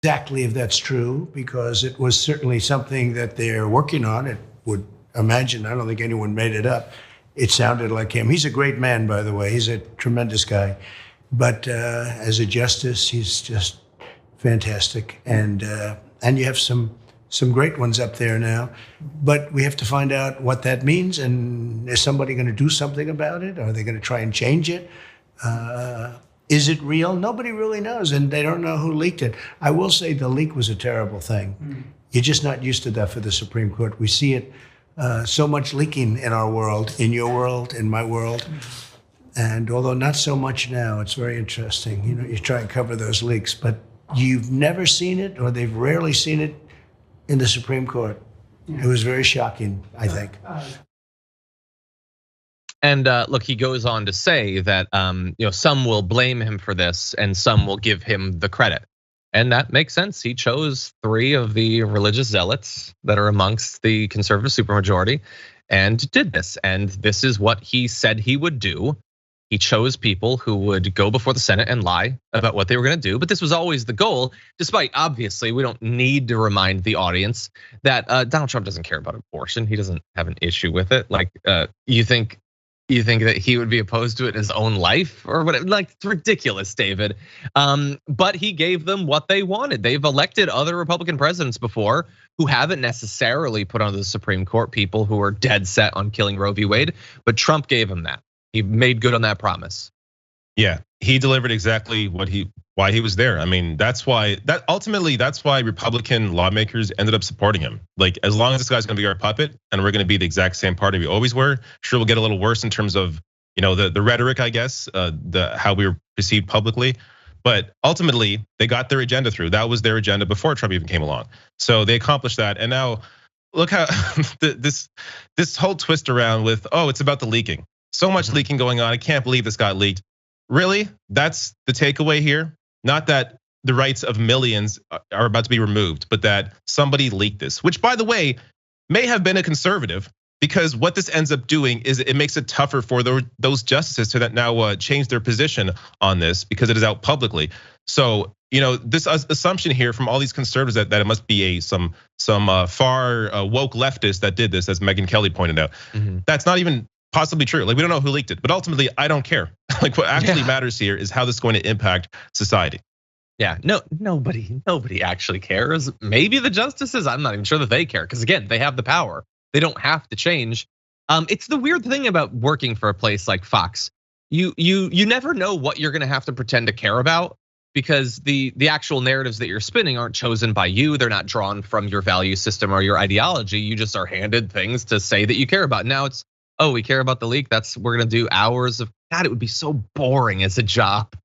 exactly if that's true, because it was certainly something that they're working on. It would imagine, I don't think anyone made it up. It sounded like him. He's a great man, by the way. He's a tremendous guy. But as a justice, he's just fantastic. And you have some great ones up there now. But we have to find out what that means. And is somebody going to do something about it? Are they going to try and change it? Is it real? Nobody really knows, and they don't know who leaked it. I will say the leak was a terrible thing. You're just not used to that for the Supreme Court. We see it so much leaking in our world, in your world, in my world. And although not so much now, it's very interesting. You know, you try and cover those leaks, but you've never seen it, or they've rarely seen it in the Supreme Court. It was very shocking, I think. And look, he goes on to say that some will blame him for this and some will give him the credit. And that makes sense. He chose 3 of the religious zealots that are amongst the conservative supermajority and did this. And this is what he said he would do. He chose people who would go before the Senate and lie about what they were going to do. But this was always the goal, despite obviously we don't need to remind the audience that Donald Trump doesn't care about abortion. He doesn't have an issue with it. Like you think that he would be opposed to it in his own life or whatever? Like, it's ridiculous, David. But he gave them what they wanted. They've elected other Republican presidents before who haven't necessarily put on the Supreme Court people who are dead set on killing Roe v. Wade, but Trump gave him that. He made good on that promise. Yeah, he delivered exactly why he was there. I mean, that's why Republican lawmakers ended up supporting him. Like, as long as this guy's gonna be our puppet and we're gonna be the exact same party we always were, sure, we'll get a little worse in terms of, the rhetoric, I guess, how we were perceived publicly. But ultimately, they got their agenda through. That was their agenda before Trump even came along. So they accomplished that. And now look how this whole twist around with, it's about the leaking. So much leaking going on. I can't believe this got leaked. Really? That's the takeaway here? Not that the rights of millions are about to be removed, but that somebody leaked this, which, by the way, may have been a conservative, because what this ends up doing is it makes it tougher for those justices to now change their position on this because it is out publicly. So, this assumption here from all these conservatives that it must be some far woke leftist that did this, as Megyn Kelly pointed out. That's not even possibly true. Like, we don't know who leaked it, but ultimately I don't care. Like, what actually matters here is how this is going to impact society. Yeah, nobody actually cares. Maybe the justices, I'm not even sure that they care, because again, they have the power. They don't have to change. It's the weird thing about working for a place like Fox. You never know what you're gonna have to pretend to care about, because the actual narratives that you're spinning aren't chosen by you. They're not drawn from your value system or your ideology. You just are handed things to say that you care about. Now it's, we care about the leak. We're gonna do hours of, God, it would be so boring as a job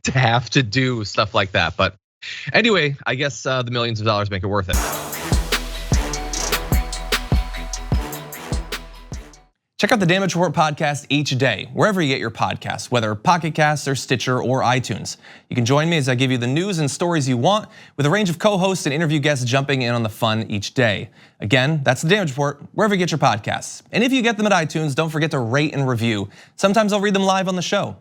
to have to do stuff like that. But anyway, I guess the millions of dollars make it worth it. Check out the Damage Report podcast each day, wherever you get your podcasts, whether Pocket Casts or Stitcher or iTunes. You can join me as I give you the news and stories you want, with a range of co-hosts and interview guests jumping in on the fun each day. Again, that's the Damage Report, wherever you get your podcasts. And if you get them at iTunes, don't forget to rate and review. Sometimes I'll read them live on the show.